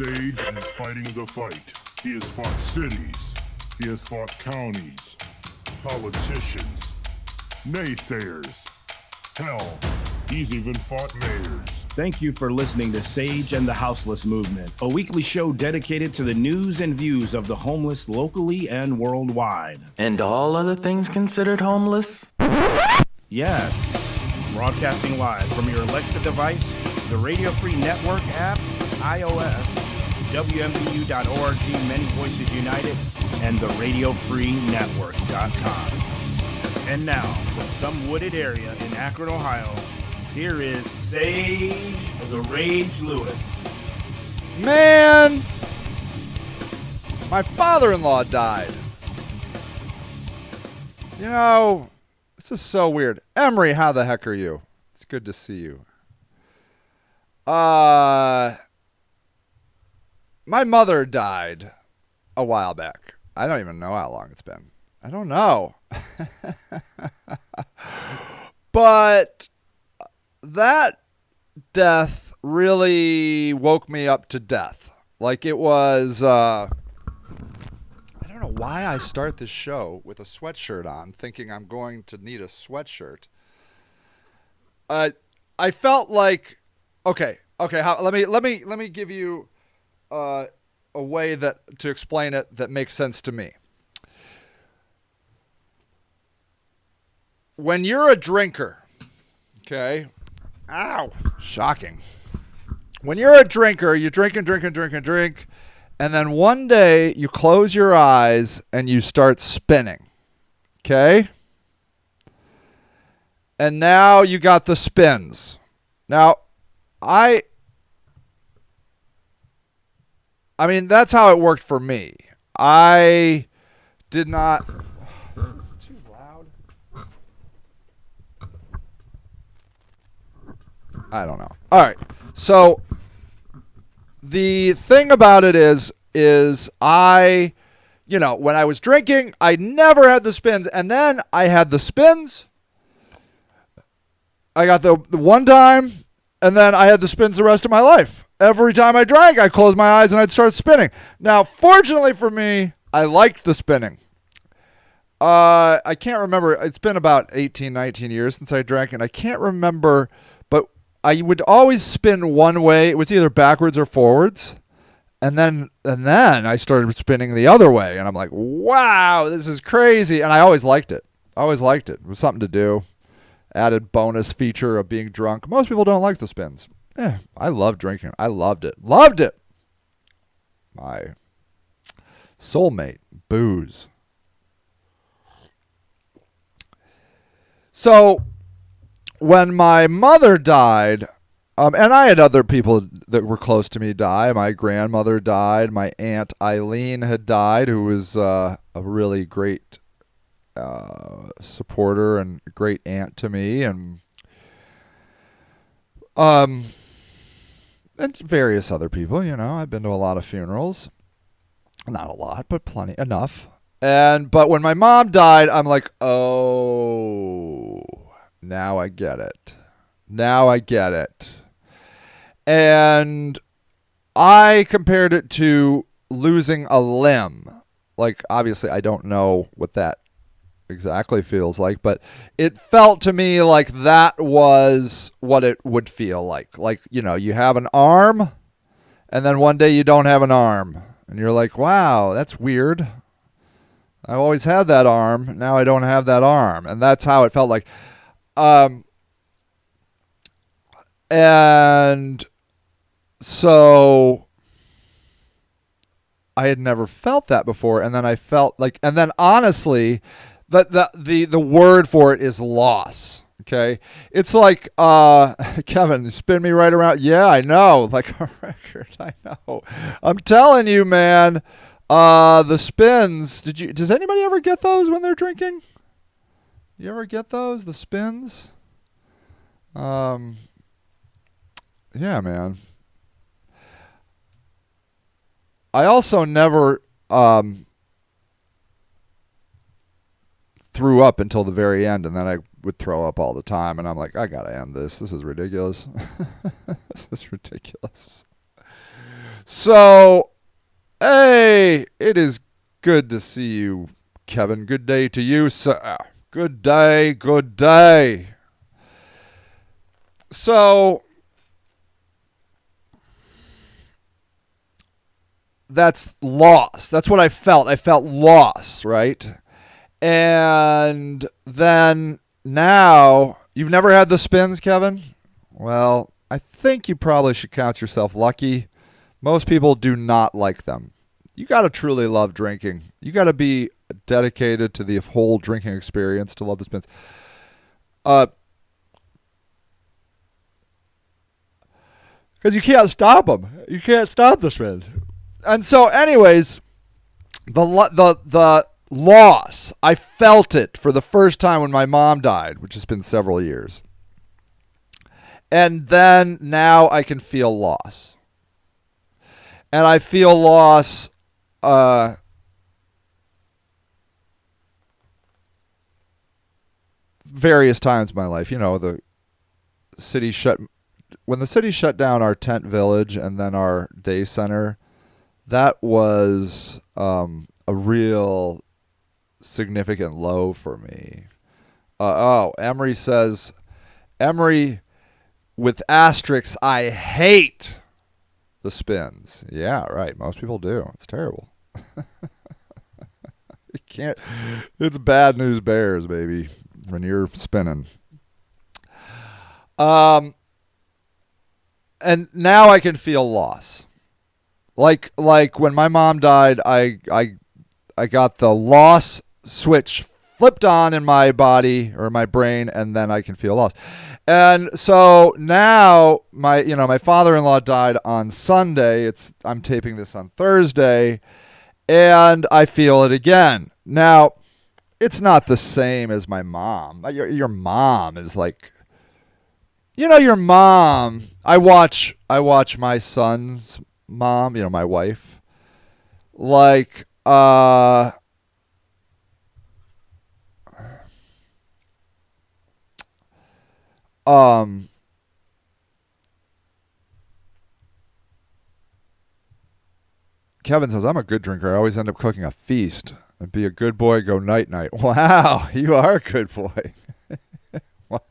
Sage and is fighting the fight. He has fought cities. He has fought counties, politicians, naysayers. Hell, he's even fought mayors. Thank you for listening to Sage and the Houseless Movement, a weekly show dedicated to the news and views of the homeless locally and worldwide. And all other things considered homeless? Yes. Broadcasting live from your Alexa device, the Radio Free Network app, iOS, WMBU.org, Many Voices United, and the RadioFreeNetwork.com. And now, from some wooded area in Akron, Ohio, here is Sage the Rage Lewis. Man, my father-in-law died. You know, this is so weird. Emery, how the heck are you? It's good to see you. My mother died a while back. I don't even know how long it's been. I don't know. But that death really woke me up to death. Like it was, I don't know why I start this show with a sweatshirt on, thinking I'm going to need a sweatshirt. I felt like, okay. Let me give you a way that to explain it that makes sense to me. When you're a drinker, okay? Ow, shocking. When you're a drinker, you drink, and then one day you close your eyes and you start spinning, okay? And now you got the spins. Now, I mean, that's how it worked for me. I did not... It's too loud. I don't know. All right. So the thing about it is I, when I was drinking, I never had the spins. And then I had the spins. I got the one time, and then I had the spins the rest of my life. Every time I drank, I closed my eyes and I'd start spinning. Now, fortunately for me, I liked the spinning. I can't remember. It's been about 18, 19 years since I drank, and I can't remember, but I would always spin one way. It was either backwards or forwards. And then I started spinning the other way, and I'm like, wow, this is crazy. And I always liked it. It was something to do. Added bonus feature of being drunk. Most people don't like the spins. I love drinking. I loved it. My soulmate, booze. So when my mother died, and I had other people that were close to me die. My grandmother died. My Aunt Eileen had died, who was a really great supporter and great aunt to me, and various other people. I've been to a lot of funerals, not a lot, but plenty, enough. But when my mom died, I'm like, oh, now I get it. And I compared it to losing a limb. Like, obviously, I don't know what that exactly feels like, but it felt to me like that was what it would feel like. Like, you have an arm, and then one day you don't have an arm. And you're like, wow, that's weird. I've always had that arm. Now I don't have that arm. And that's how it felt like. And so I had never felt that before. And then I felt like, and then honestly, the word for it is loss. Okay. It's like, Kevin, spin me right around. Yeah, I know. Like a record. I know. I'm telling you, man, the spins, does anybody ever get those when they're drinking? You ever get those? The spins? Yeah, man. I also never threw up until the very end, and then I would throw up all the time, and I'm like, I gotta end this. This is ridiculous. This is ridiculous. So, hey, it is good to see you, Kevin. Good day to you, sir. Good day, good day. So, that's loss. That's what I felt. I felt loss, right? And then now, you've never had the spins, Kevin? Well, I think you probably should count yourself lucky. Most people do not like them. You got to truly love drinking. You got to be dedicated to the whole drinking experience to love the spins. Because you can't stop them. You can't stop the spins. And so, anyways, the loss, I felt it for the first time when my mom died, which has been several years. And then now I can feel loss. And I feel loss various times in my life. You know, the city when the city shut down our tent village and then our day center, that was a real significant low for me. Emery says, Emery with asterisks, I hate the spins. Yeah, right. Most people do. It's terrible. You can't. It's bad news bears, baby, when you're spinning. And now I can feel loss. Like when my mom died, I got the loss switch flipped on in my body or my brain, and then I can feel loss. And so now my father-in-law died on Sunday. I'm taping this on Thursday, and I feel it again. Now, it's not the same as my mom. Your mom is like, your mom. I watch my son's mom, my wife, like Kevin says, I'm a good drinker. I always end up cooking a feast. And be a good boy, go night-night. Wow, you are a good boy. Wow.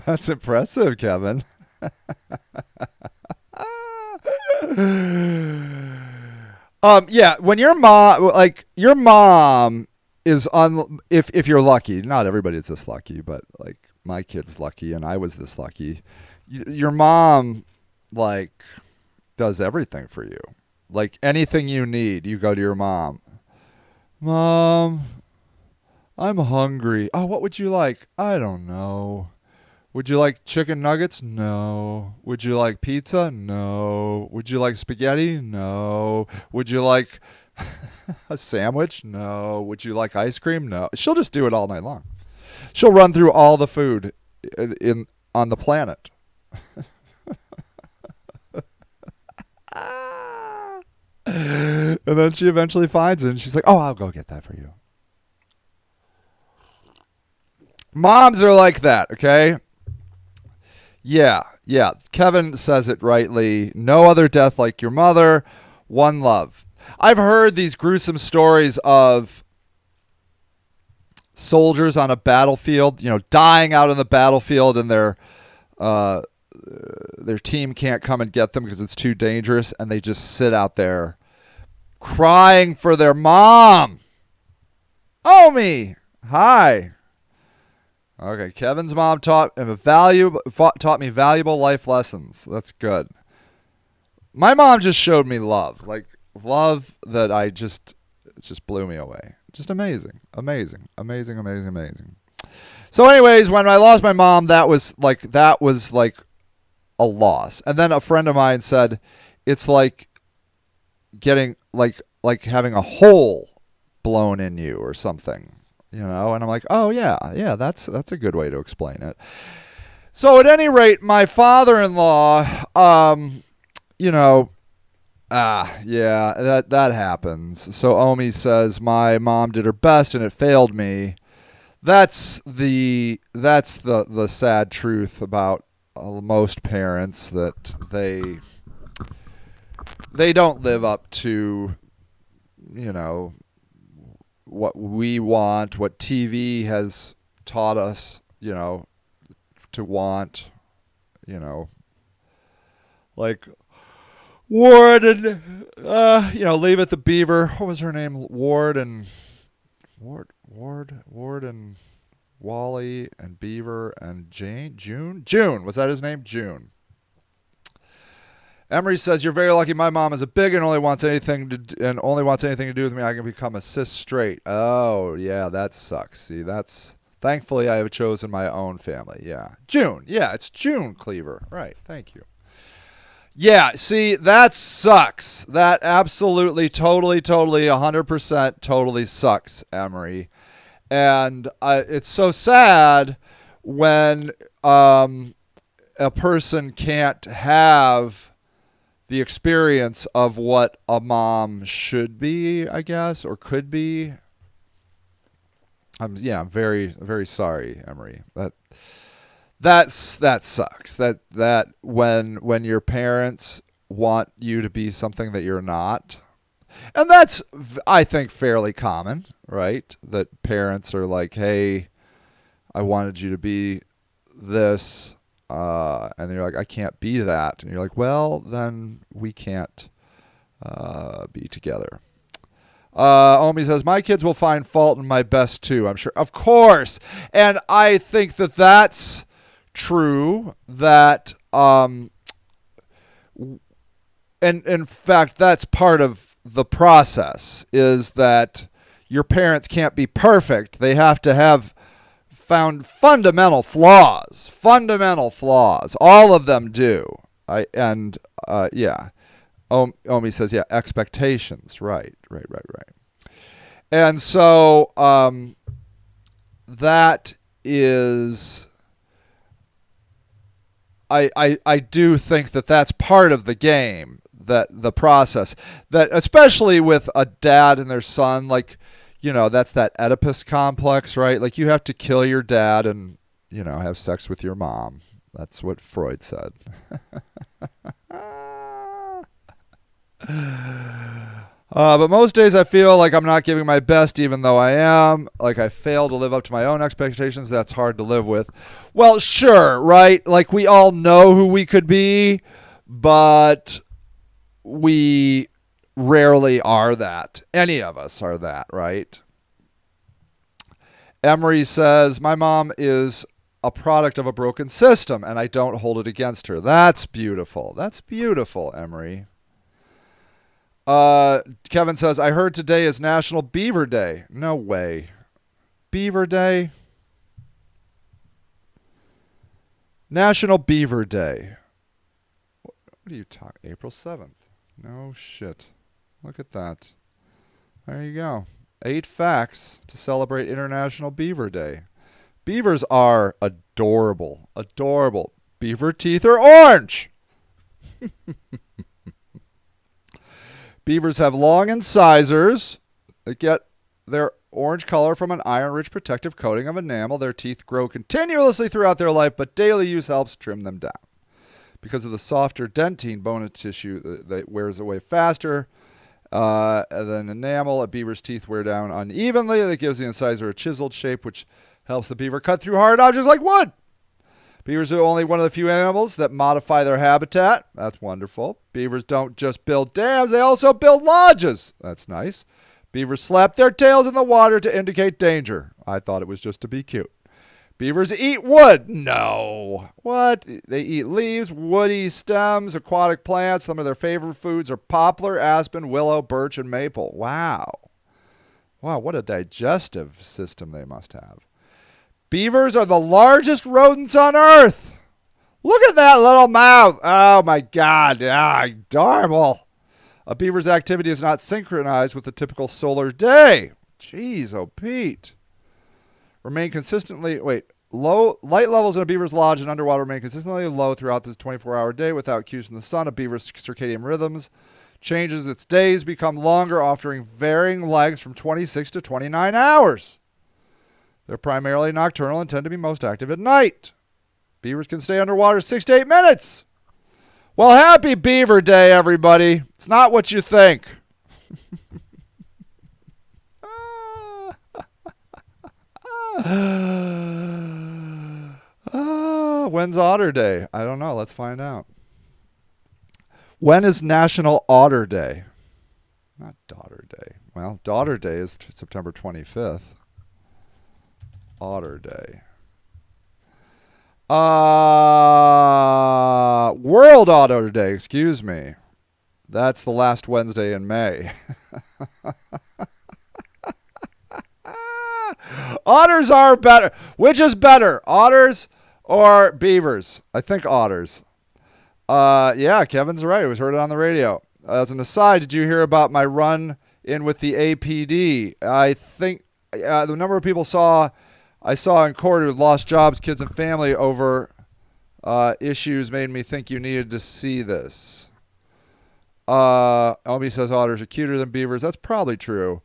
That's impressive, Kevin. Yeah, when your mom is if you're lucky, not everybody's this lucky, but like my kid's lucky and I was this lucky. Your mom does everything for you. Like anything you need, you go to your mom. Mom, I'm hungry. Oh, what would you like? I don't know. Would you like chicken nuggets? No. Would you like pizza? No. Would you like spaghetti? No. Would you like a sandwich? No. Would you like ice cream? No. She'll just do it all night long. She'll run through all the food on the planet. And then she eventually finds it and she's like, oh, I'll go get that for you. Moms are like that, okay? Yeah. Kevin says it rightly. No other death like your mother. One love. I've heard these gruesome stories of soldiers on a battlefield, dying out on the battlefield, and their team can't come and get them because it's too dangerous, and they just sit out there crying for their mom. Omi, hi. Okay, Kevin's mom taught me valuable life lessons. That's good. My mom just showed me love, love that it just blew me away. Just amazing. So anyways, when I lost my mom, that was like a loss. And then a friend of mine said it's like getting like having a hole blown in you or something, and I'm like, oh yeah, that's a good way to explain it. So at any rate, my father-in-law, that happens. So Omi says my mom did her best and it failed me. That's the sad truth about most parents, that they don't live up to, what we want, what TV has taught us, to want, like Ward and, Leave It the Beaver. What was her name? Ward and Wally and Beaver and June. Was that his name? June. Emery says, "You're very lucky. My mom is a big and only wants anything to do with me. I can become a cis straight." Oh, yeah, that sucks. See, thankfully I have chosen my own family. Yeah, June. Yeah, it's June Cleaver. Right. Thank you. Yeah, see, that sucks. That absolutely, totally, 100% totally sucks, Emery. And it's so sad when a person can't have the experience of what a mom should be, I guess, or could be. I'm very, very sorry, Emery. That sucks. That when your parents want you to be something that you're not. And that's, I think, fairly common, right? That parents are like, "Hey, I wanted you to be this," and you're like, "I can't be that." And you're like, "Well, then we can't be together." Omi says, "My kids will find fault in my best too, I'm sure." Of course. And I think that that's true. That, and in fact, that's part of the process, is that your parents can't be perfect. They have to have found fundamental flaws. All of them do. Omi says, yeah, expectations. Right. And so that is, I do think that that's part of the game, that the process, that especially with a dad and their son, like, that's that Oedipus complex, right? Like, you have to kill your dad and, have sex with your mom. That's what Freud said. But most days I feel like I'm not giving my best, even though I am. Like, I fail to live up to my own expectations. That's hard to live with. Well, sure, right? Like, we all know who we could be, but we rarely are that. Any of us are that, right? Emery says, "My mom is a product of a broken system, and I don't hold it against her." That's beautiful. That's beautiful, Emery. Kevin says, "I heard today is National Beaver Day." No way. Beaver Day? National Beaver Day. What are you talking? April 7th. No shit. Look at that. There you go. 8 facts to celebrate International Beaver Day. Beavers are adorable. Adorable. Beaver teeth are orange. Beavers have long incisors that get their orange color from an iron-rich protective coating of enamel. Their teeth grow continuously throughout their life, but daily use helps trim them down. Because of the softer dentine bone tissue that wears away faster than enamel, a beaver's teeth wear down unevenly. That gives the incisor a chiseled shape, which helps the beaver cut through hard objects like wood. Beavers are only one of the few animals that modify their habitat. That's wonderful. Beavers don't just build dams, they also build lodges. That's nice. Beavers slap their tails in the water to indicate danger. I thought it was just to be cute. Beavers eat wood. No. What? They eat leaves, woody stems, aquatic plants. Some of their favorite foods are poplar, aspen, willow, birch, and maple. Wow. Wow, what a digestive system they must have. Beavers are the largest rodents on Earth. Look at that little mouth. Oh, my God. Adorable. A beaver's activity is not synchronized with the typical solar day. Jeez, oh, Pete. Light levels in a beaver's lodge and underwater remain consistently low throughout this 24-hour day without cues from the sun. A beaver's circadian rhythms changes. Its days become longer, offering varying lengths from 26 to 29 hours. They're primarily nocturnal and tend to be most active at night. Beavers can stay underwater 6 to 8 minutes. Well, happy Beaver Day, everybody. It's not what you think. When's Otter Day? I don't know. Let's find out. When is National Otter Day? Not Daughter Day. Well, Daughter Day is September 25th. Otter Day. World Otter Day, excuse me. That's the last Wednesday in May. Otters are better. Which is better, otters or beavers? I think otters. Yeah, Kevin's right. It was heard it on the radio. As an aside, did you hear about my run in with the APD? I think the number of people I saw in court who lost jobs, kids, and family over issues made me think you needed to see this. Omi says otters are cuter than beavers. That's probably true.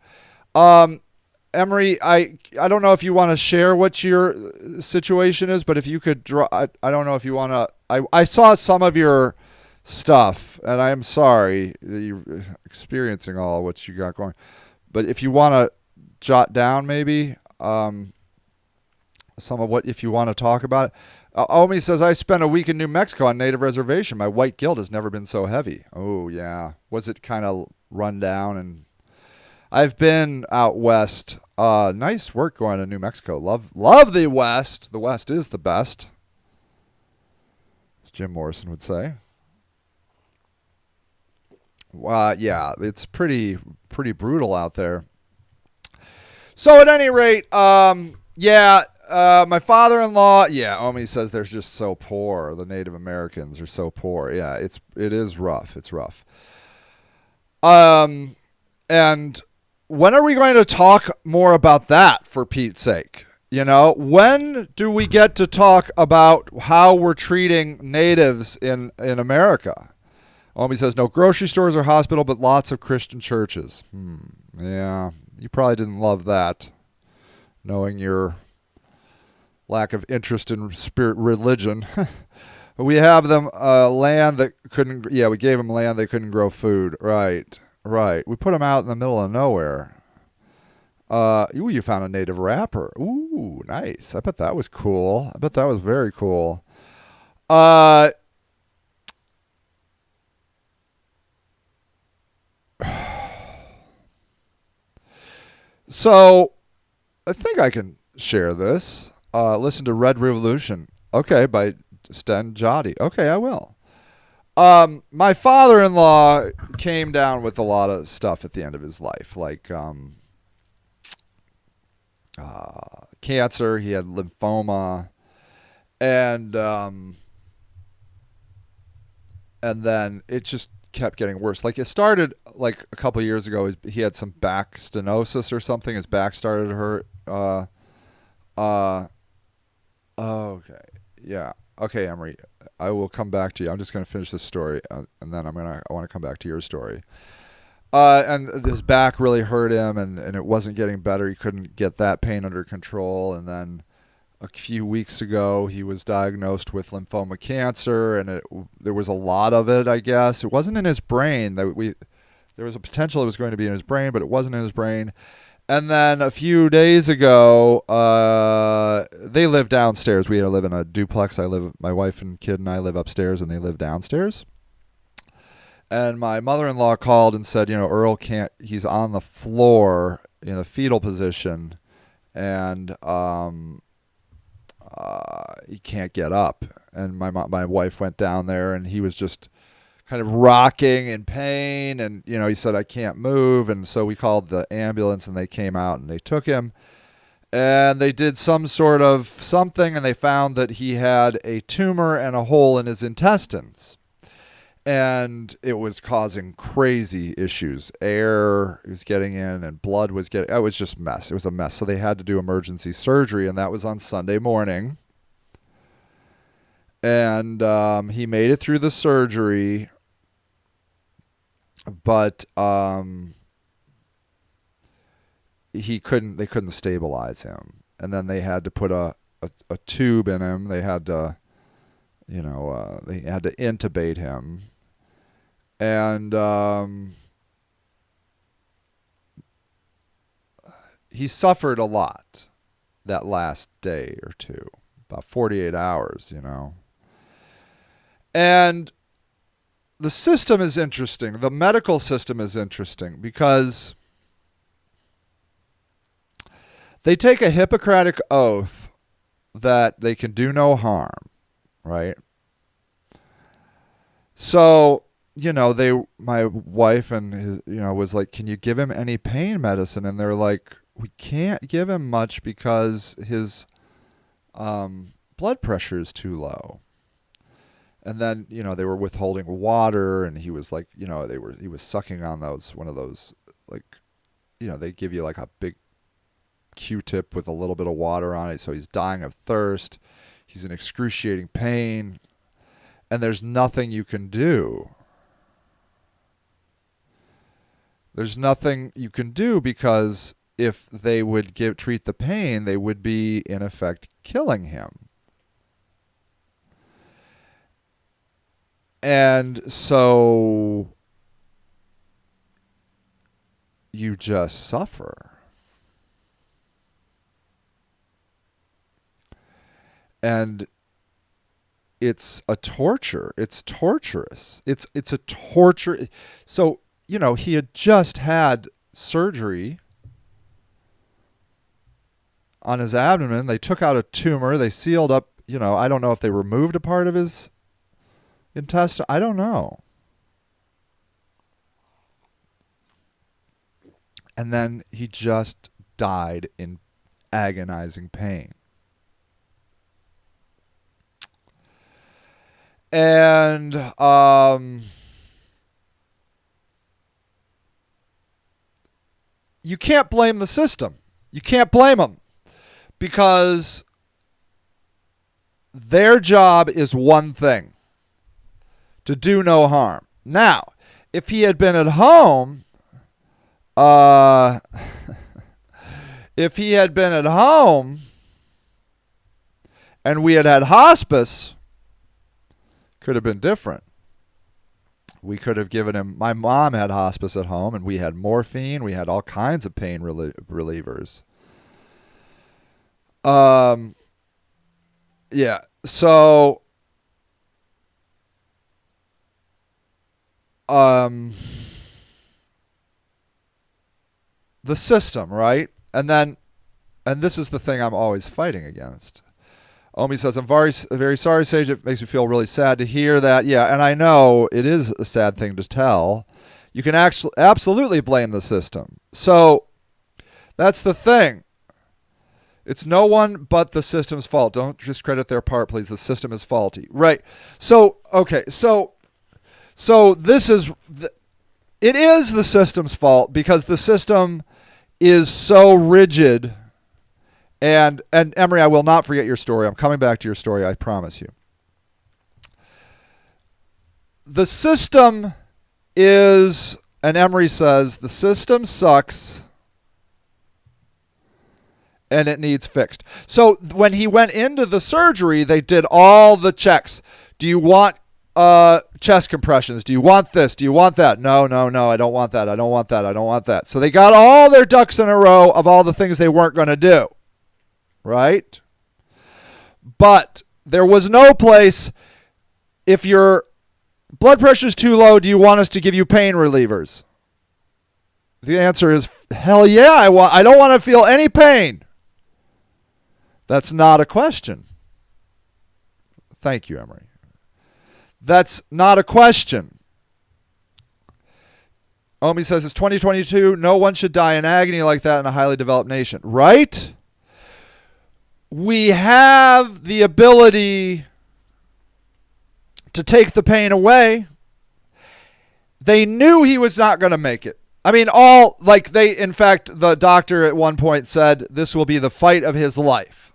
Emery, I don't know if you want to share what your situation is, but if you could draw, I don't know if you want to. I saw some of your stuff, and I am sorry that you're experiencing all what you got going. But if you want to jot down maybe some of what, if you want to talk about it. Omi says, I spent a week in New Mexico on native reservation. My white guilt has never been so heavy. Oh, yeah. Was it kind of run down? And I've been out west. Nice work going to New Mexico. Love the West. The West is the best, as Jim Morrison would say. Yeah, it's pretty brutal out there. So at any rate, my father-in-law, Omi says they're just so poor. The Native Americans are so poor. Yeah, it is rough. It's rough. And when are we going to talk more about that, for Pete's sake? You know, when do we get to talk about how we're treating natives in America? Omi says no grocery stores or hospital, but lots of Christian churches. Yeah, you probably didn't love that, knowing your lack of interest in religion. We have them land that couldn't. Yeah, we gave them land they couldn't grow food. Right. We put them out in the middle of nowhere. You found a native rapper. Ooh, nice. I bet that was cool. I bet that was very cool. So, I think I can share this. Listen to Red Revolution. Okay, by Sten Jody. Okay, I will. My father-in-law came down with a lot of stuff at the end of his life, like cancer. He had lymphoma, and then it just kept getting worse. Like, it started like a couple of years ago. He had some back stenosis or something. His back started to hurt. Okay. Yeah. Okay, Emery. I will come back to you. I'm just going to finish this story, and then I want to come back to your story. And his back really hurt him, and it wasn't getting better. He couldn't get that pain under control. And then a few weeks ago, he was diagnosed with lymphoma cancer, and there was a lot of it, I guess. It wasn't in his brain. There was a potential it was going to be in his brain, but it wasn't in his brain. And then a few days ago, they live downstairs. We live in a duplex. My wife and kid and I live upstairs, and they live downstairs. And my mother-in-law called and said, Earl he's on the floor in a fetal position, and he can't get up. And my wife went down there, and he was just kind of rocking in pain, and he said, I can't move. And so we called the ambulance, and they came out and they took him, and they did some sort of something, and they found that he had a tumor and a hole in his intestines, and it was causing crazy issues. Air was getting in, and blood was getting. It was just a mess. It was a mess. So they had to do emergency surgery, and that was on Sunday morning. And he made it through the surgery, but they couldn't stabilize him, and then they had to put a tube in him. They had to they had to intubate him. And he suffered a lot that last day or two, about 48 hours, And the system is interesting. The medical system is interesting because they take a Hippocratic oath that they can do no harm, right? So, my wife and his, was like, can you give him any pain medicine? And they're like, we can't give him much because his blood pressure is too low. And then, they were withholding water, and he was like, he was sucking on one of those, like, they give you like a big Q-tip with a little bit of water on it. So he's dying of thirst. He's in excruciating pain, and there's nothing you can do. There's nothing you can do because if they would treat the pain, they would be, in effect, killing him. And so you just suffer. And it's a torture. It's torturous. It's a torture. So, he had just had surgery on his abdomen. They took out a tumor. They sealed up, I don't know if they removed a part of his intestine. I don't know. And then he just died in agonizing pain. And you can't blame the system. You can't blame them because their job is one thing: to do no harm. Now, if he had been at home, and we had hospice, could have been different. We could have given him, my mom had hospice at home, and we had morphine. We had all kinds of pain relievers. Yeah. So, the system, right? And this is the thing I'm always fighting against. Omi says, I'm very, very sorry, Sage. It makes me feel really sad to hear that. Yeah, and I know it is a sad thing to tell. You can actually absolutely blame the system. So that's the thing. It's no one but the system's fault. Don't discredit their part, please. The system is faulty. Right. So, okay. So this is, it is the system's fault because the system is so rigid. And Emery, I will not forget your story. I'm coming back to your story, I promise you. The system is, and Emery says, the system sucks and it needs fixed. So when he went into the surgery, they did all the checks. Do you want chest compressions? Do you want this? Do you want that? No, I don't want that. I don't want that. I don't want that. So they got all their ducks in a row of all the things they weren't going to do. Right? But there was no place, if your blood pressure is too low, do you want us to give you pain relievers? The answer is, hell yeah, I don't want to feel any pain. That's not a question. Thank you, Emery. That's not a question. Omi says, it's 2022. No one should die in agony like that in a highly developed nation. Right? We have the ability to take the pain away. They knew he was not going to make it. I mean, in fact, the doctor at one point said this will be the fight of his life.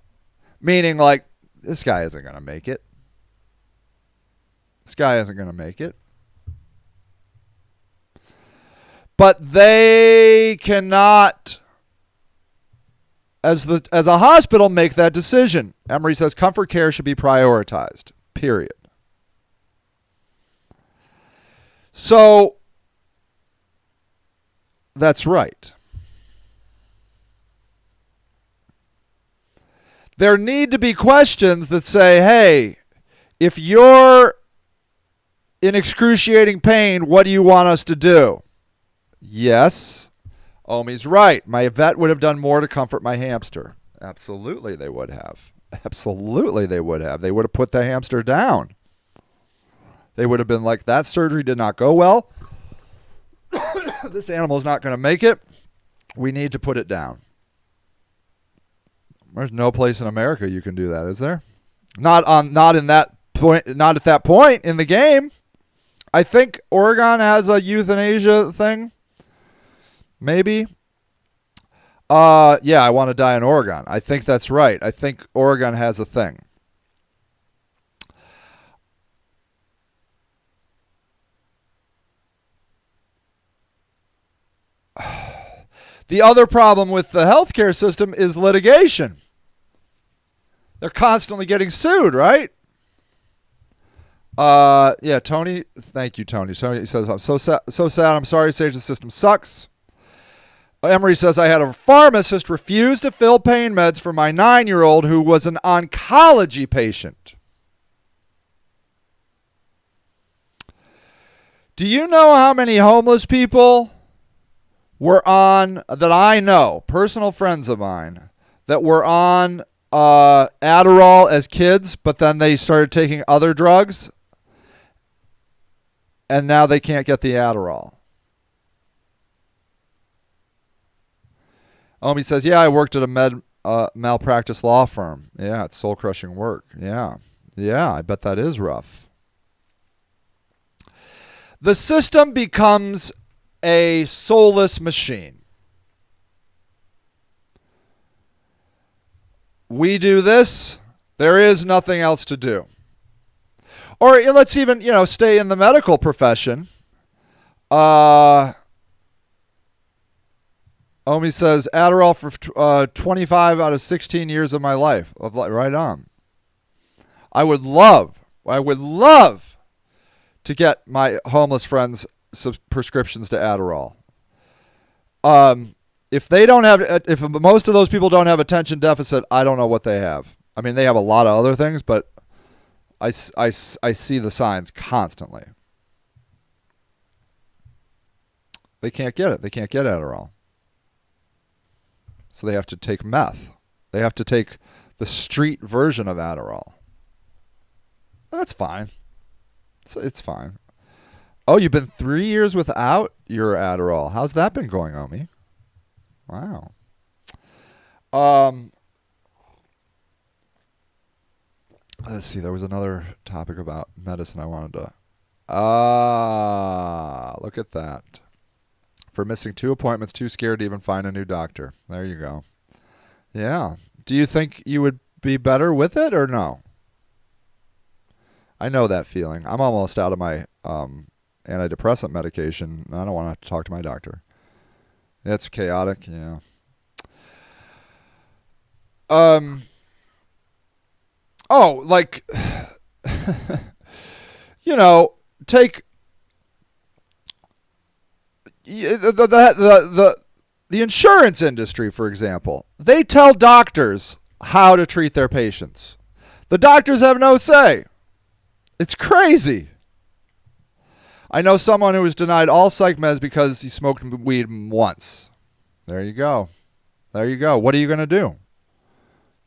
Meaning, like, this guy isn't going to make it. This guy isn't going to make it. But they cannot, as a hospital, make that decision. Emery says comfort care should be prioritized, period. So that's right. There need to be questions that say, hey, if you're in excruciating pain, what do you want us to do? Yes, Omi's right. My vet would have done more to comfort my hamster. Absolutely, they would have. Absolutely, they would have. They would have put the hamster down. They would have been like, that surgery did not go well. This animal is not going to make it. We need to put it down. There's no place in America you can do that, is there? Not in that point. Not at that point in the game. I think Oregon has a euthanasia thing. Maybe. Yeah, I want to die in Oregon. I think that's right. I think Oregon has a thing. The other problem with the healthcare system is litigation. They're constantly getting sued, right? Yeah, Tony. Thank you, Tony. Tony says, I'm so sad. I'm sorry, Sage. The system sucks. Emery says, I had a pharmacist refuse to fill pain meds for my 9-year-old who was an oncology patient. Do you know how many homeless people were on, that I know, personal friends of mine, that were on Adderall as kids, but then they started taking other drugs, and now they can't get the Adderall? Omi says, yeah, I worked at a malpractice law firm. Yeah, it's soul-crushing work. Yeah, I bet that is rough. The system becomes a soulless machine. We do this, there is nothing else to do. Or let's even, stay in the medical profession. Omi says, Adderall for 25 out of 16 years of my life. Right on. I would love to get my homeless friends prescriptions to Adderall. If most of those people don't have attention deficit, I don't know what they have. I mean, they have a lot of other things, but I see the signs constantly. They can't get it. They can't get Adderall. So they have to take meth. They have to take the street version of Adderall. That's fine. It's fine. Oh, you've been 3 years without your Adderall. How's that been going, Omi? Wow. Let's see. There was another topic about medicine I wanted to... look at that. For missing 2 appointments, too scared to even find a new doctor. There you go. Yeah. Do you think you would be better with it or no? I know that feeling. I'm almost out of my antidepressant medication. I don't want to have to talk to my doctor. It's chaotic, yeah. Take the insurance industry, for example. They tell doctors how to treat their patients. The doctors have no say. It's crazy. I know someone who was denied all psych meds because he smoked weed once. There you go. What are you going to do?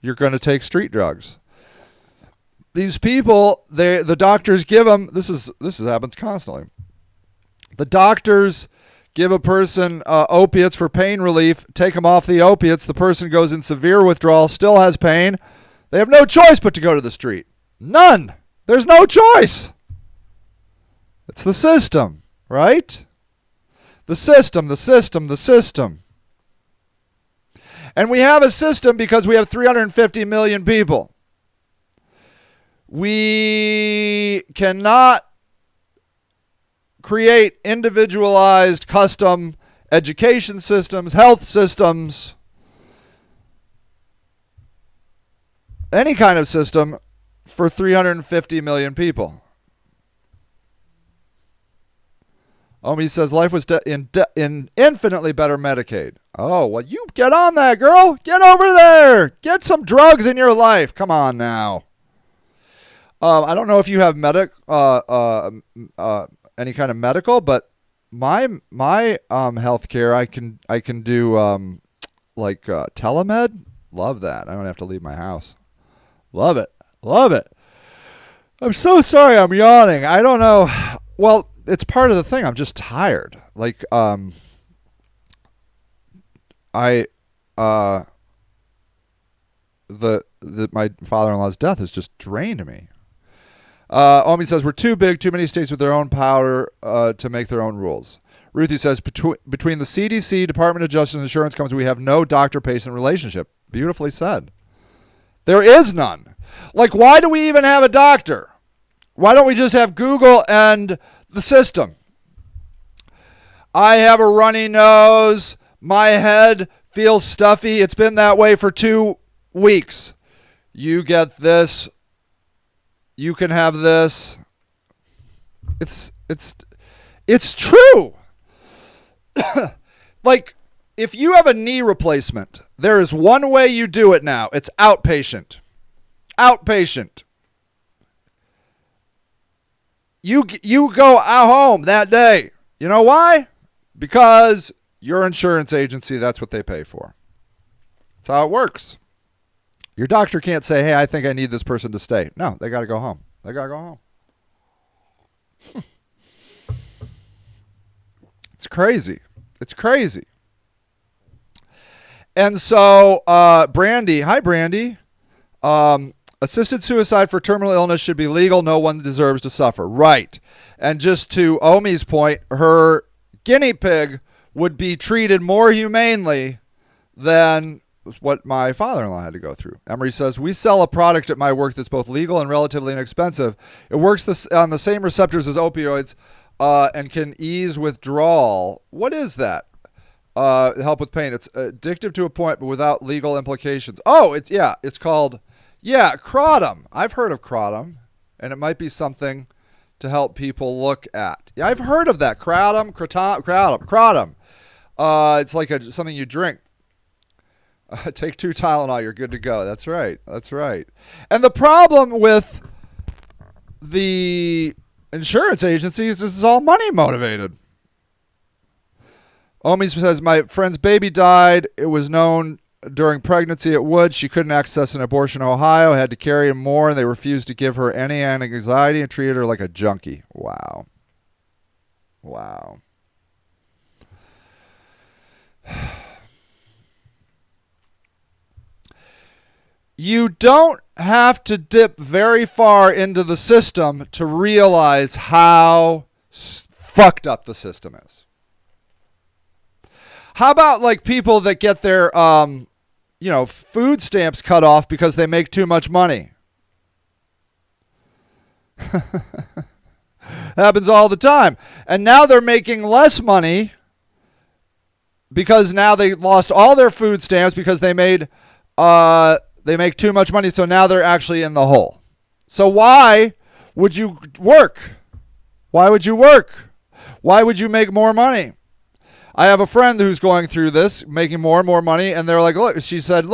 You're going to take street drugs. These people, the doctors give them, this happens constantly. The doctors give a person opiates for pain relief, take them off the opiates. The person goes in severe withdrawal, still has pain. They have no choice but to go to the street. None. There's no choice. It's the system, right? The system. And we have a system because we have 350 million people. We cannot create individualized custom education systems, health systems, any kind of system for 350 million people. Omi says life was in infinitely better Medicaid. Oh, well, you get on that, girl. Get over there. Get some drugs in your life. Come on now. I don't know if you have any kind of medical, but my healthcare, I can do telemed. Love that. I don't have to leave my house. Love it. Love it. I'm so sorry I'm yawning. I don't know. Well, it's part of the thing. I'm just tired. Like my father-in-law's death has just drained me. Omi says, we're too big, too many states with their own power to make their own rules. Ruthie says, between the CDC, Department of Justice, and insurance companies, we have no doctor-patient relationship. Beautifully said. There is none. Like, why do we even have a doctor? Why don't we just have Google and the system? I have a runny nose. My head feels stuffy. It's been that way for 2 weeks. You get this. You can have this. It's true. Like, if you have a knee replacement, there is one way you do it now. It's outpatient. Outpatient. You go out home that day. You know why? Because your insurance agency, that's what they pay for. That's how it works. Your doctor can't say, hey, I think I need this person to stay. No, they got to go home. They got to go home. It's crazy. It's crazy. And so, Brandy, hi, Brandy. Assisted suicide for terminal illness should be legal. No one deserves to suffer. Right. And just to Omi's point, her guinea pig would be treated more humanely than what my father-in-law had to go through. Emery says, we sell a product at my work that's both legal and relatively inexpensive. It works on the same receptors as opioids and can ease withdrawal. What is that? Help with pain. It's addictive to a point, but without legal implications. Oh, it's called, Kratom. I've heard of Kratom, and it might be something to help people look at. Yeah, I've heard of that. Kratom. It's like something you drink. Take 2 Tylenol, you're good to go. That's right. And the problem with the insurance agencies, this is all money motivated. Omi says, my friend's baby died. It was known during pregnancy at Woods. She couldn't access an abortion in Ohio, had to carry him more, and they refused to give her any anxiety and treated her like a junkie. Wow. You don't have to dip very far into the system to realize how fucked up the system is. How about like people that get their food stamps cut off because they make too much money? Happens all the time. And now they're making less money because now they lost all their food stamps because they make too much money, so now they're actually in the hole. So why would you work? Why would you work? Why would you make more money? I have a friend who's going through this, making more and more money, and they're like, she said,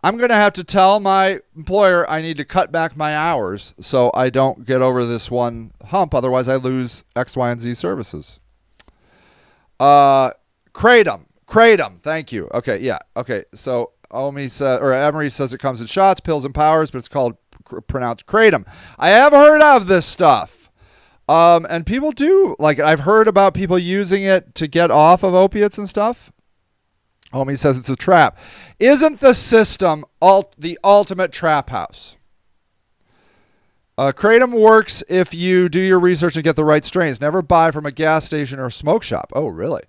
I'm going to have to tell my employer I need to cut back my hours so I don't get over this one hump. Otherwise, I lose X, Y, and Z services. Kratom. Thank you. Okay, yeah. Okay, so Emery says it comes in shots, pills, and powders, but it's called pronounced Kratom. I have heard of this stuff. And people do, I've heard about people using it to get off of opiates and stuff. Homie says it's a trap. Isn't the system the ultimate trap house? Kratom works if you do your research and get the right strains. Never buy from a gas station or a smoke shop. Oh, really?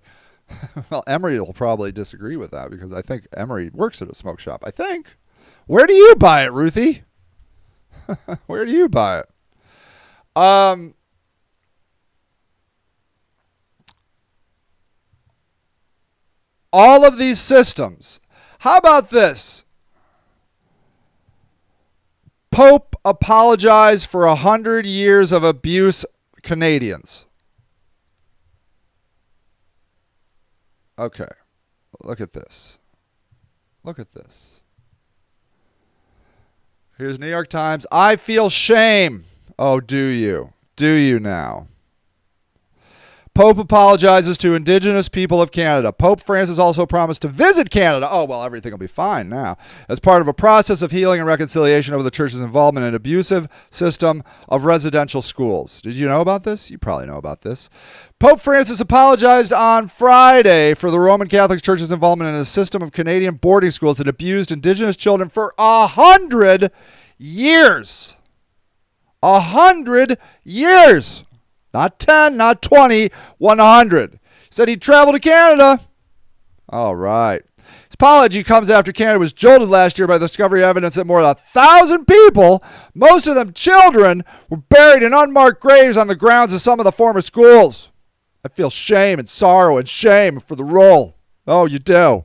Well, Emery will probably disagree with that because I think Emery works at a smoke shop. I think. Where do you buy it, Ruthie? Where do you buy it? All of these systems. How about this? Pope apologized for 100 years of abuse, Canadians. Okay. Look at this. Look at this. Here's New York Times. I feel shame. Oh, do you? Do you now? Pope apologizes to Indigenous people of Canada. Pope Francis also promised to visit Canada. Oh, well, everything will be fine now. As part of a process of healing and reconciliation over the church's involvement in an abusive system of residential schools. Did you know about this? You probably know about this. Pope Francis apologized on Friday for the Roman Catholic Church's involvement in a system of Canadian boarding schools that abused Indigenous children for 100 years. 100 years. Not 10, not 20, 100. He said he traveled to Canada. All right. His apology comes after Canada was jolted last year by the discovery of evidence that more than 1,000 people, most of them children, were buried in unmarked graves on the grounds of some of the former schools. I feel shame and sorrow and shame for the role. Oh, you do.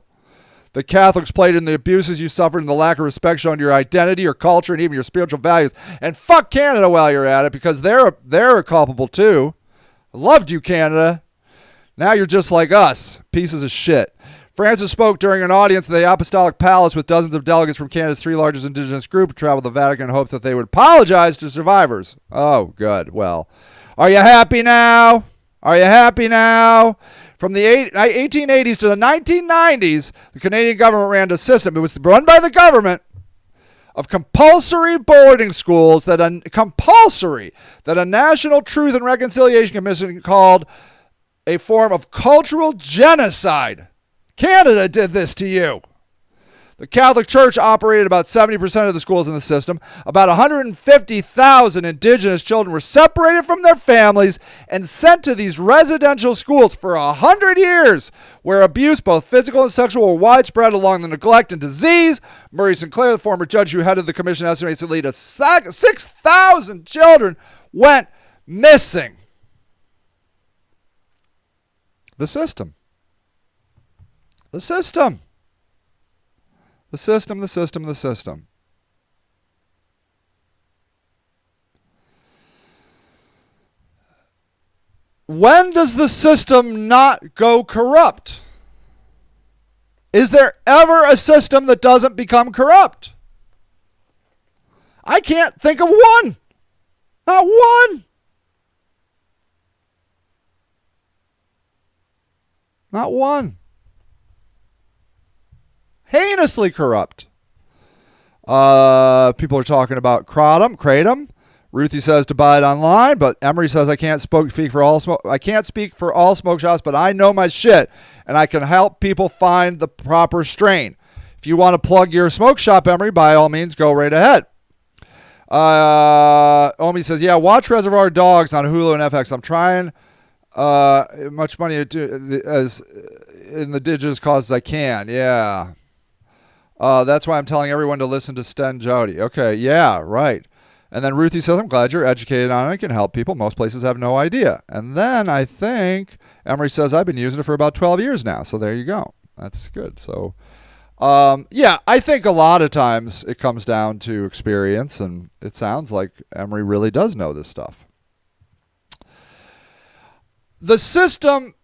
The Catholics played in the abuses you suffered and the lack of respect shown to your identity, your culture, and even your spiritual values. And fuck Canada while you're at it, because they're culpable too. I loved you, Canada. Now you're just like us, pieces of shit. Francis spoke during an audience at the Apostolic Palace with dozens of delegates from Canada's 3 largest Indigenous group who traveled to the Vatican in hopes that they would apologize to survivors. Oh, good. Well, are you happy now? Are you happy now? From the 1880s to the 1990s, the Canadian government ran a system. It was run by the government of compulsory boarding schools that a National Truth and Reconciliation Commission called a form of cultural genocide. Canada did this to you. The Catholic Church operated about 70% of the schools in the system. About 150,000 Indigenous children were separated from their families and sent to these residential schools for 100 years, where abuse, both physical and sexual, were widespread along the neglect and disease. Murray Sinclair, the former judge who headed the commission, estimates at least 6,000 children went missing. The system. The system. The system, the system, the system. When does the system not go corrupt? Is there ever a system that doesn't become corrupt? I can't think of one. Not one. Not one. Heinously corrupt. People are talking about Kratom. Ruthie says to buy it online, but Emery says I can't speak for all smoke shops, but I know my shit, and I can help people find the proper strain. If you want to plug your smoke shop, Emery, by all means, go right ahead. Omi says, yeah, watch Reservoir Dogs on Hulu and FX. I'm trying much money as in the Indigenous causes I can. Yeah. That's why I'm telling everyone to listen to Sten Jody. Okay, yeah, right. And then Ruthie says, I'm glad you're educated on it. It can help people. Most places have no idea. And then I think Emery says, I've been using it for about 12 years now. So there you go. That's good. So, yeah, I think a lot of times it comes down to experience. And it sounds like Emery really does know this stuff. The system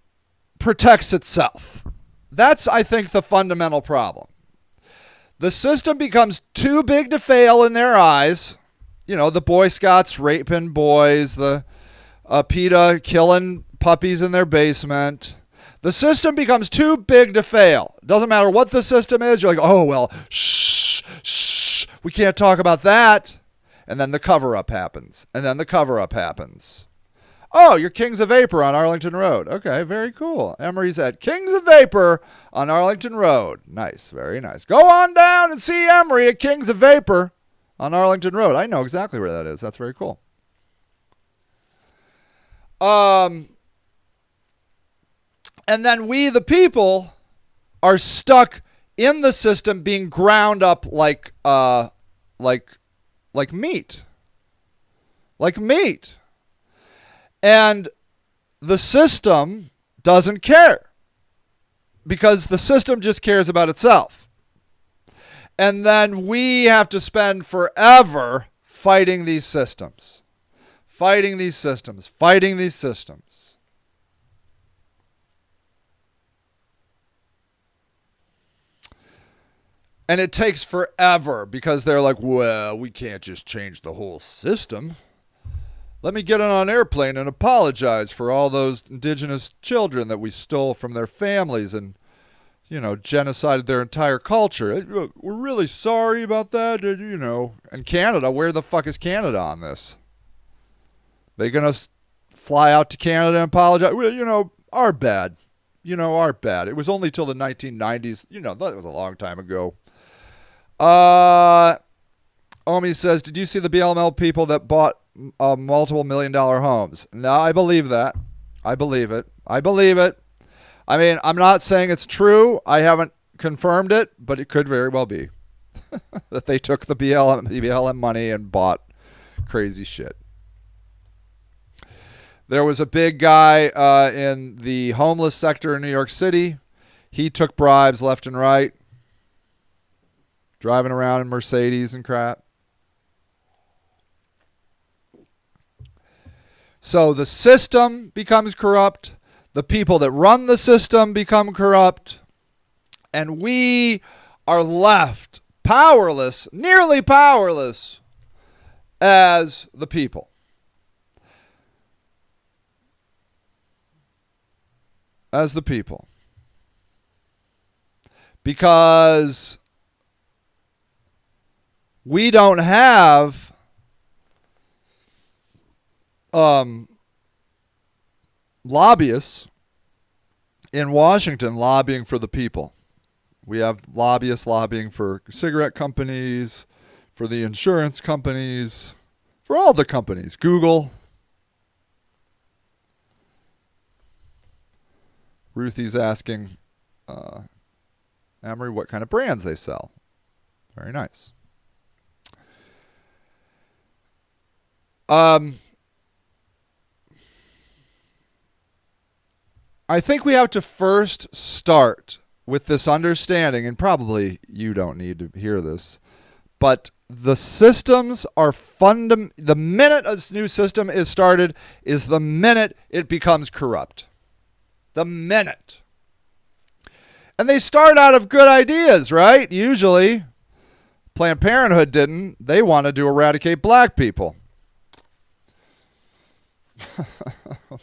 protects itself. That's, I think, the fundamental problem. The system becomes too big to fail in their eyes. You know, the Boy Scouts raping boys, the PETA killing puppies in their basement. The system becomes too big to fail. Doesn't matter what the system is. You're like, oh, well, shh, we can't talk about that. And then the cover-up happens. And then the cover-up happens. Oh, you're Kings of Vapor on Arlington Road. Okay, very cool. Emery's at Kings of Vapor on Arlington Road. Nice, very nice. Go on down and see Emery at Kings of Vapor on Arlington Road. I know exactly where that is. That's very cool. And then we, the people, are stuck in the system being ground up like meat. Like meat. And the system doesn't care because the system just cares about itself. And then we have to spend forever fighting these systems. Fighting these systems. Fighting these systems. And it takes forever because they're like, well, we can't just change the whole system. Let me get on an airplane and apologize for all those indigenous children that we stole from their families and, genocided their entire culture. We're really sorry about that, And Canada, where the fuck is Canada on this? They going to fly out to Canada and apologize? Well, our bad. Our bad. It was only till the 1990s. That was a long time ago. Omi says, did you see the BLM people that bought multiple $1 million homes? No, I believe that. I believe it. I mean, I'm not saying it's true. I haven't confirmed it, but it could very well be that they took the BLM money and bought crazy shit. There was a big guy in the homeless sector in New York City. He took bribes left and right, driving around in Mercedes and crap. So the system becomes corrupt. The people that run the system become corrupt. And we are left powerless, nearly powerless, as the people. As the people. Because we don't have lobbyists in Washington lobbying for the people. We have lobbyists lobbying for cigarette companies, for the insurance companies, for all the companies. Google. Ruthie's asking Emery what kind of brands they sell. Very nice. I think we have to first start with this understanding, and probably you don't need to hear this, but the systems are the minute a new system is started is the minute it becomes corrupt. The minute. And they start out of good ideas, right? Usually. Planned Parenthood didn't. They wanted to eradicate black people.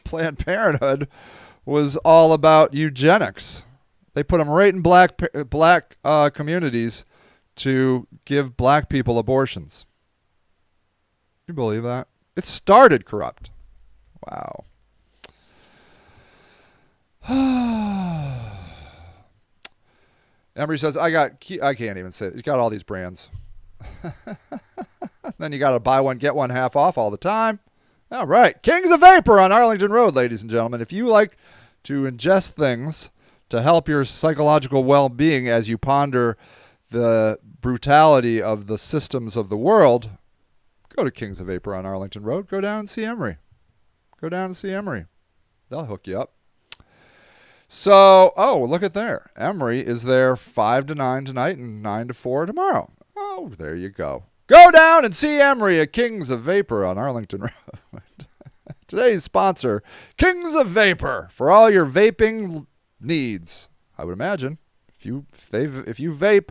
Planned Parenthood was all about eugenics. They put them right in black communities to give black people abortions. You believe that? It started corrupt. Wow. Emery says, I can't even say it. You got all these brands. Then you got to buy one, get one half off all the time. All right. Kings of Vapor on Arlington Road, ladies and gentlemen. If you like to ingest things to help your psychological well-being as you ponder the brutality of the systems of the world, go to Kings of Vapor on Arlington Road. Go down and see Emery. They'll hook you up. So, look at there. Emery is there 5 to 9 tonight and 9 to 4 tomorrow. Oh, there you go. Go down and see Emery at Kings of Vapor on Arlington Road. Today's sponsor, Kings of Vapor, for all your vaping needs. I would imagine if you vape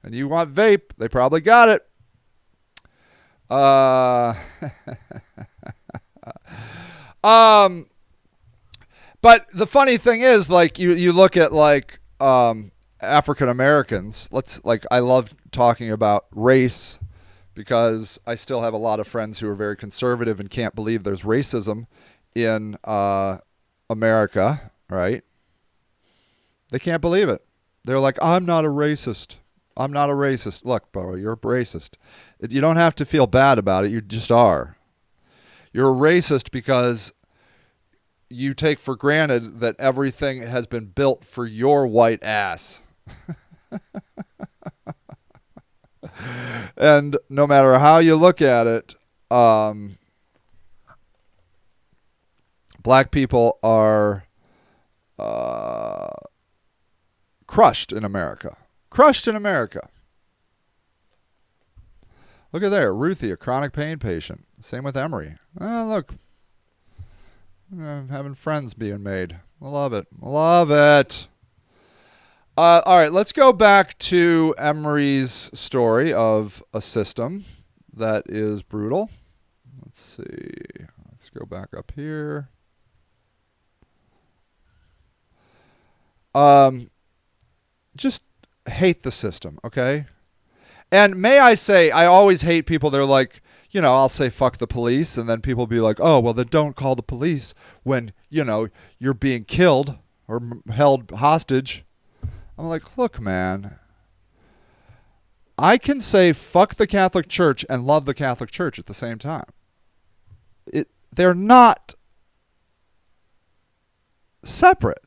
and you want vape, they probably got it. But the funny thing is, like, you look at, like, African Americans. I love talking about race because I still have a lot of friends who are very conservative and can't believe there's racism in America, right? They can't believe it. They're like, I'm not a racist. Look, bro, you're a racist. You don't have to feel bad about it. You just are. You're a racist because you take for granted that everything has been built for your white ass. And no matter how you look at it, black people are crushed in America. Look at there, Ruthie, a chronic pain patient. Same with Emery. Look. Having friends being made. I love it. All right, let's go back to Emery's story of a system that is brutal. Let's see. Let's go back up here. Just hate the system, okay? And may I say, I always hate people that are like, you know, I'll say fuck the police, and then people be like, oh, well, then don't call the police when, you know, you're being killed or held hostage. I'm like, look, man, I can say fuck the Catholic Church and love the Catholic Church at the same time. They're not separate.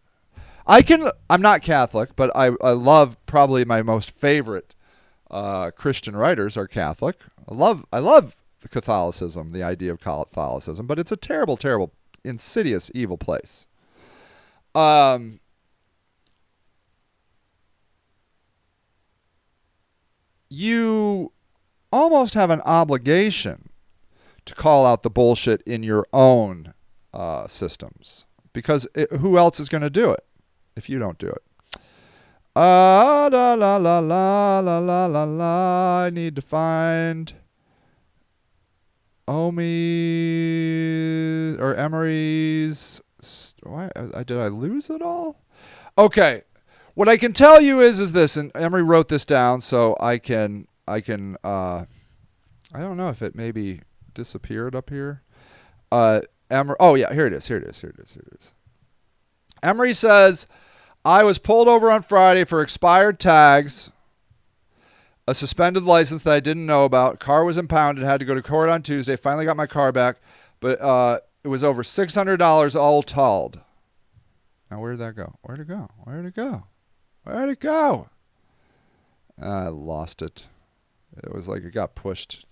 I'm not Catholic, but I love probably my most favorite Christian writers are Catholic. I love Catholicism, the idea of Catholicism, but it's a terrible, terrible, insidious, evil place. You almost have an obligation to call out the bullshit in your own systems, because who else is going to do it if you don't do it? La la la la la la la la. I need to find Emery's. Did I lose it all? Okay. What I can tell you is this, and Emery wrote this down, so I can. I don't know if it maybe disappeared up here. Oh yeah, here it is. Emery says, I was pulled over on Friday for expired tags, a suspended license that I didn't know about. Car was impounded, had to go to court on Tuesday. Finally got my car back, but it was over $600 all told. Now where did that go? Where'd it go? I lost it. It was like it got pushed.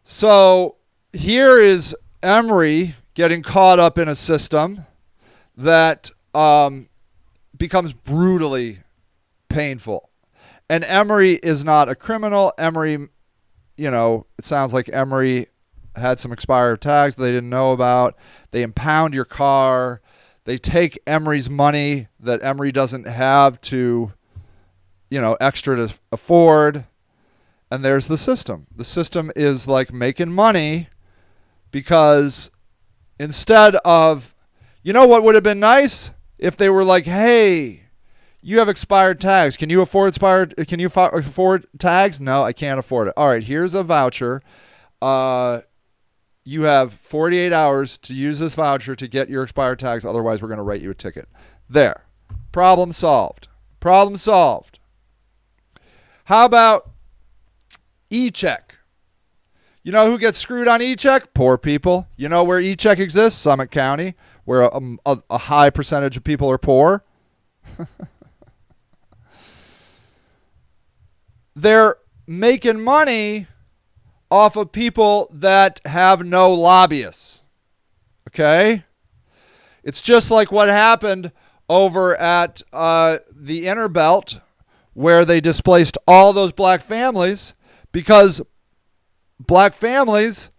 So here is Emery getting caught up in a system that becomes brutally painful. And Emery is not a criminal. Emery, you know, it sounds like Emery had some expired tags that they didn't know about. They impound your car. They take Emery's money that Emery doesn't have to, you know, extra to afford. And there's the system. The system is like making money because instead of, you know what would have been nice? If they were like, hey, you have expired tags. Can you afford tags? No, I can't afford it. All right, here's a voucher. You have 48 hours to use this voucher to get your expired tags. Otherwise, we're going to write you a ticket. There. Problem solved. How about e-check? You know who gets screwed on e-check? Poor people. You know where e-check exists? Summit County, where a high percentage of people are poor. They're making money off of people that have no lobbyists. Okay? It's just like what happened over at the Inner Belt, where they displaced all those black families because black families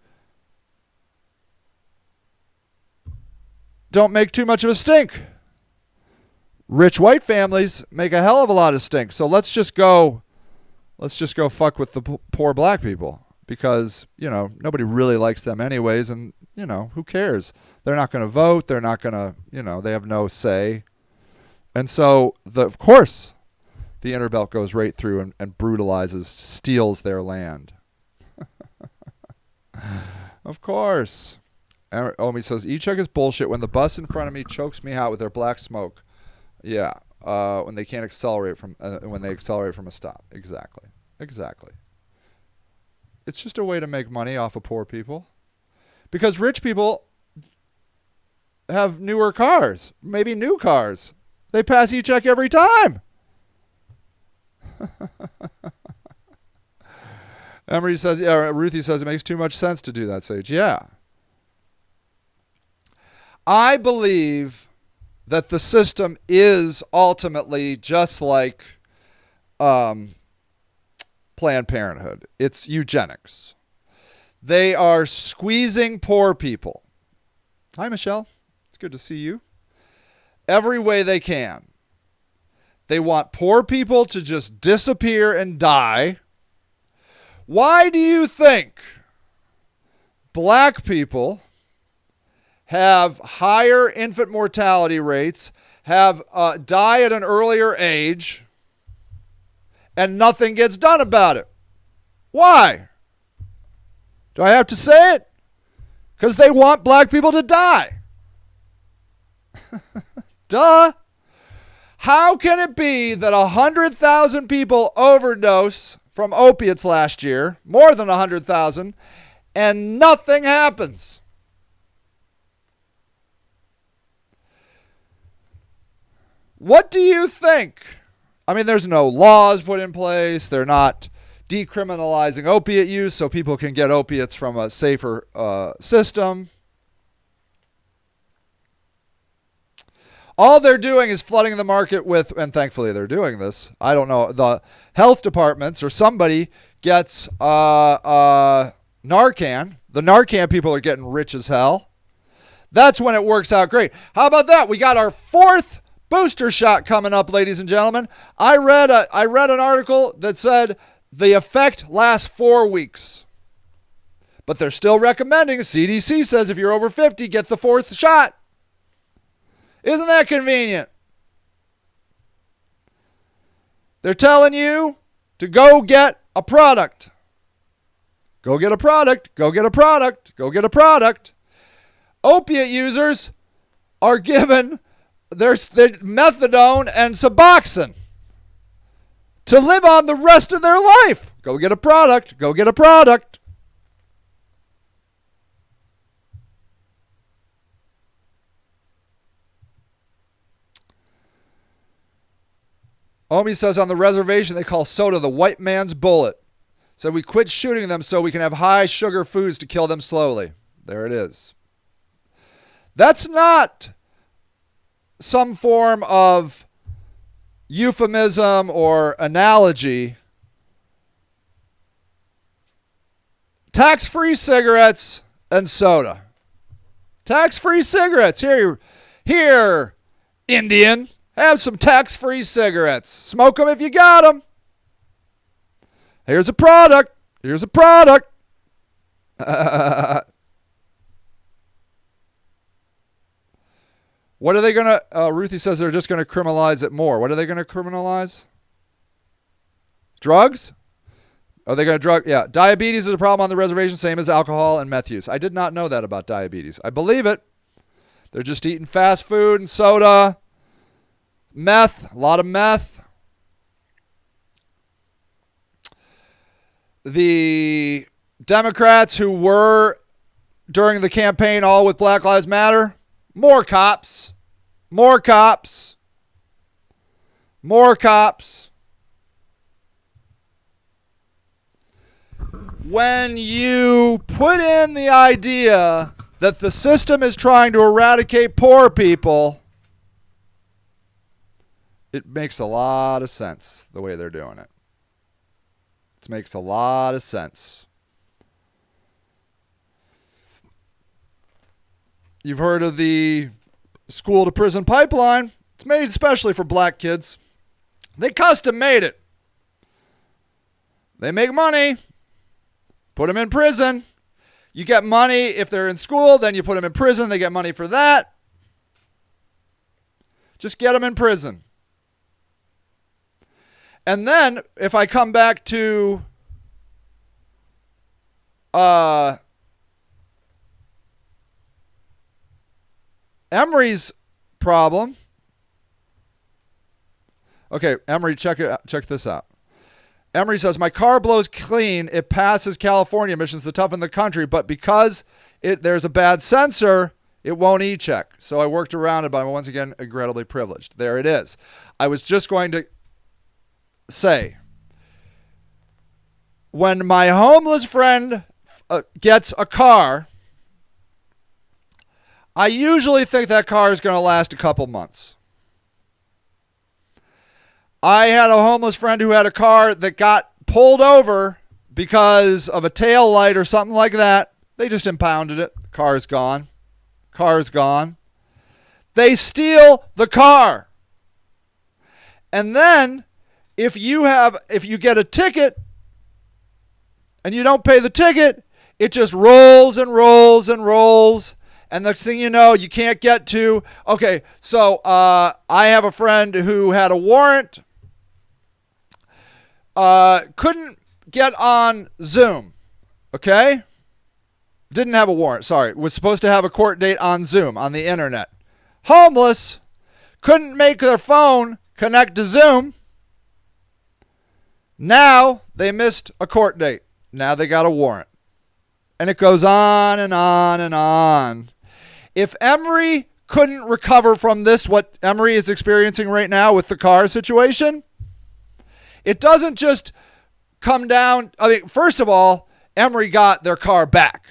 don't make too much of a stink. Rich white families make a hell of a lot of stink. So let's just go fuck with the poor black people because, you know, nobody really likes them anyways. And, you know, who cares? They're not going to vote. They're not going to, you know, they have no say. And so, of course, the Inner Belt goes right through and brutalizes, steals their land. Of course. Omi says, e-check is bullshit when the bus in front of me chokes me out with their black smoke. Yeah. When they can't accelerate from a stop. Exactly. It's just a way to make money off of poor people. Because rich people have newer cars, maybe new cars. They pass e-check every time. Emery says, yeah, Ruthie says it makes too much sense to do that, Sage. Yeah. I believe that the system is ultimately just like Planned Parenthood. It's eugenics. They are squeezing poor people. Hi, Michelle. It's good to see you. Every way they can. They want poor people to just disappear and die. Why do you think black people have higher infant mortality rates, have die at an earlier age, and nothing gets done about it? Why? Do I have to say it? Because they want black people to die. Duh. How can it be that 100,000 people overdose from opiates last year, more than 100,000, and nothing happens? What do you think? I mean, there's no laws put in place. They're not decriminalizing opiate use so people can get opiates from a safer system. All they're doing is flooding the market with, and thankfully they're doing this, I don't know, the health departments or somebody gets Narcan. The Narcan people are getting rich as hell. That's when it works out great. How about that? We got our 4th booster shot coming up, ladies and gentlemen. I read an article that said the effect lasts 4 weeks. But they're still recommending, CDC says if you're over 50, get the 4th shot. Isn't that convenient? They're telling you to go get a product. Go get a product. Go get a product. Go get a product. Opiate users are given their methadone and Suboxone to live on the rest of their life. Go get a product. Go get a product. Omi says on the reservation they call soda the white man's bullet. Said we quit shooting them so we can have high sugar foods to kill them slowly. There it is. That's not some form of euphemism or analogy. Tax-free cigarettes and soda. Tax-free cigarettes. Here, Indian. Have some tax-free cigarettes. Smoke them if you got them. Here's a product. Here's a product. What are they going to... Ruthie says they're just going to criminalize it more. What are they going to criminalize? Drugs? Are they going to drug... Yeah. Diabetes is a problem on the reservation, same as alcohol and meth use. I did not know that about diabetes. I believe it. They're just eating fast food and soda. Meth, a lot of meth. The Democrats who were during the campaign all with Black Lives Matter, more cops, more cops, more cops. When you put in the idea that the system is trying to eradicate poor people, it makes a lot of sense the way they're doing it. It makes a lot of sense. You've heard of the school to prison pipeline. It's made especially for black kids. They custom made it. They make money. Put them in prison. You get money if they're in school, then you put them in prison. They get money for that. Just get them in prison. And then, if I come back to Emory's problem. Okay, Emory, check this out. Emory says, my car blows clean. It passes California emissions to toughen the country, but because there's a bad sensor, it won't e-check. So I worked around it, but I'm once again incredibly privileged. There it is. I was just going to say, when my homeless friend gets a car, I usually think that car is going to last a couple months. I had a homeless friend who had a car that got pulled over because of a tail light or something like that. They just impounded it. The car is gone. Car is gone. They steal the car. And then if you get a ticket and you don't pay the ticket, it just rolls and rolls and rolls. And next thing you know, you can't get to. Okay, so I have a friend who had a warrant, couldn't get on Zoom. Okay? Didn't have a warrant, sorry. Was supposed to have a court date on Zoom, on the internet. Homeless. Couldn't make their phone connect to Zoom. Now they missed a court date. Now they got a warrant. And it goes on and on and on. If Emory couldn't recover from this, what Emory is experiencing right now with the car situation, it doesn't just come down. I mean, first of all, Emory got their car back.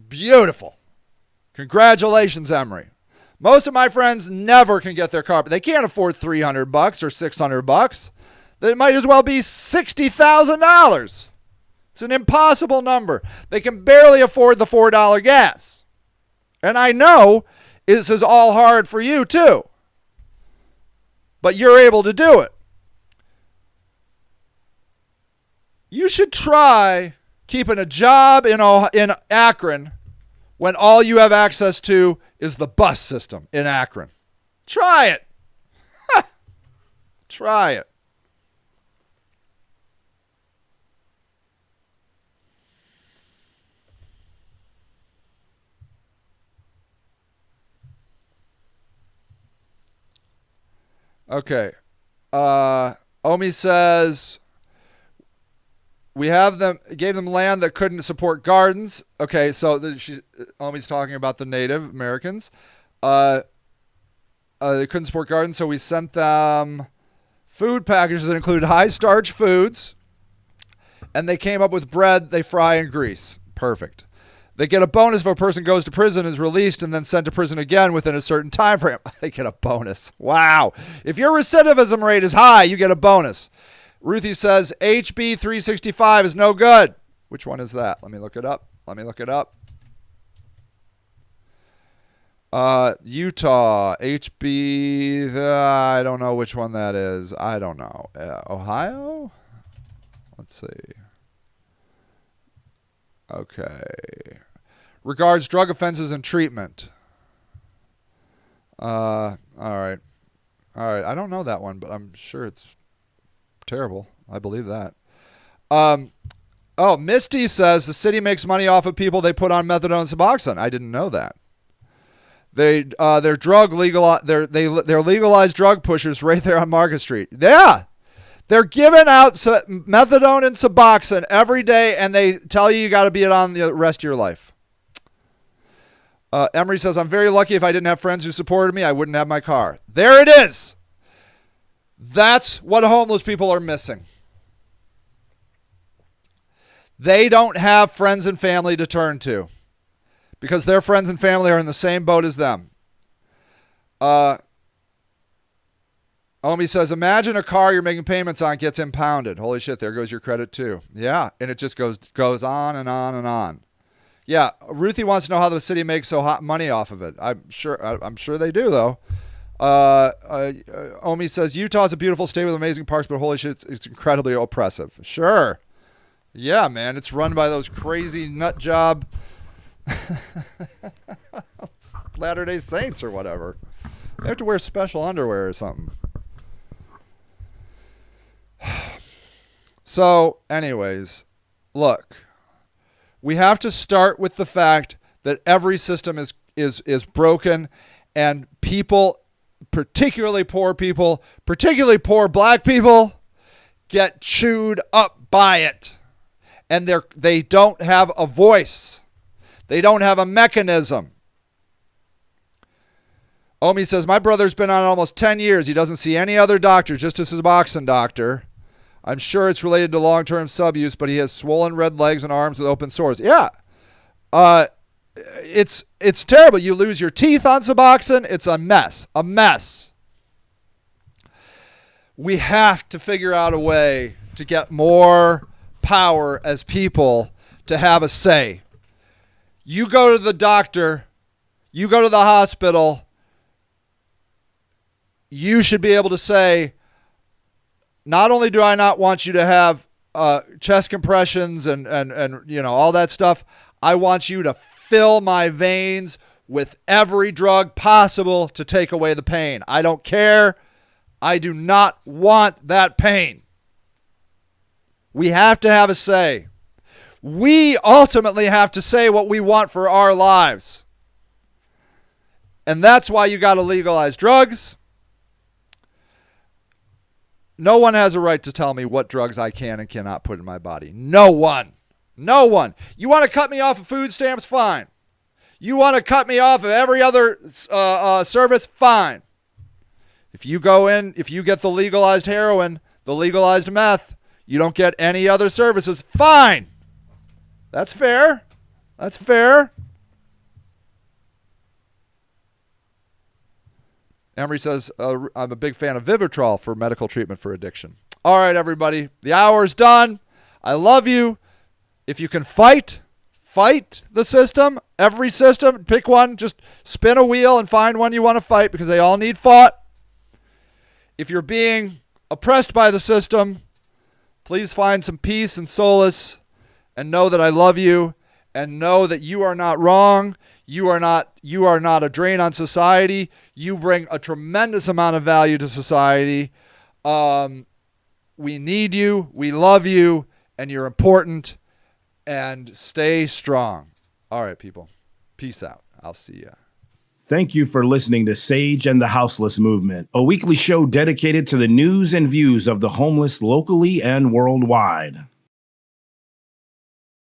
Beautiful. Congratulations, Emory. Most of my friends never can get their car, but they can't afford $300 or $600. They might as well be $60,000. It's an impossible number. They can barely afford the $4 gas. And I know this is all hard for you too. But you're able to do it. You should try keeping a job in Akron when all you have access to is the bus system in Akron. Try it. Try it. Okay. Omi says we gave them land that couldn't support gardens. Okay, so Omi's talking about the Native Americans. They couldn't support gardens, so we sent them food packages that included high starch foods, and they came up with bread they fry in grease. Perfect. They get a bonus if a person goes to prison, is released, and then sent to prison again within a certain time frame. They get a bonus. Wow. If your recidivism rate is high, you get a bonus. Ruthie says HB 365 is no good. Which one is that? Let me look it up. Utah, HB, I don't know which one that is. I don't know. Ohio? Let's see. Okay. Regards drug offenses and treatment. All right. I don't know that one, but I'm sure it's terrible. I believe that. Misty says the city makes money off of people they put on methadone and Suboxone. I didn't know that. They're legalized drug pushers right there on Market Street. Yeah. They're giving out methadone and Suboxone every day, and they tell you got to be on the rest of your life. Emery says, I'm very lucky. If I didn't have friends who supported me, I wouldn't have my car. There it is. That's what homeless people are missing. They don't have friends and family to turn to because their friends and family are in the same boat as them. Omi says, imagine a car you're making payments on gets impounded. Holy shit, there goes your credit too. Yeah, and it just goes on and on and on. Yeah, Ruthie wants to know how the city makes so hot money off of it. I'm sure they do, though. Omi says, Utah's a beautiful state with amazing parks, but holy shit, it's incredibly oppressive. Sure. Yeah, man, it's run by those crazy nut job Latter-day Saints or whatever. They have to wear special underwear or something. So, anyways, look. We have to start with the fact that every system is broken, and people, particularly poor black people, get chewed up by it. And they don't have a voice. They don't have a mechanism. Omi says, my brother's been on almost 10 years. He doesn't see any other doctor, just a Suboxone doctor. I'm sure it's related to long-term subuse, but he has swollen red legs and arms with open sores. Yeah. It's terrible. You lose your teeth on Suboxone. It's a mess. A mess. We have to figure out a way to get more power as people to have a say. You go to the doctor, you go to the hospital, you should be able to say, not only do I not want you to have chest compressions and all that stuff, I want you to fill my veins with every drug possible to take away the pain. I don't care. I do not want that pain. We have to have a say. We ultimately have to say what we want for our lives. And that's why you got to legalize drugs. No one has a right to tell me what drugs I can and cannot put in my body. No one. No one. You want to cut me off of food stamps? Fine. You want to cut me off of every other service? Fine. If you get the legalized heroin, the legalized meth, you don't get any other services? Fine. That's fair. That's fair. Emery says, I'm a big fan of Vivitrol for medical treatment for addiction. All right, everybody. The hour's done. I love you. If you can fight the system, every system, pick one, just spin a wheel and find one you want to fight because they all need fought. If you're being oppressed by the system, please find some peace and solace and know that I love you and know that you are not wrong. You are not a drain on society. You bring a tremendous amount of value to society. We need you. We love you. And you're important. And stay strong. All right, people. Peace out. I'll see ya. Thank you for listening to Sage and the Houseless Movement, a weekly show dedicated to the news and views of the homeless locally and worldwide.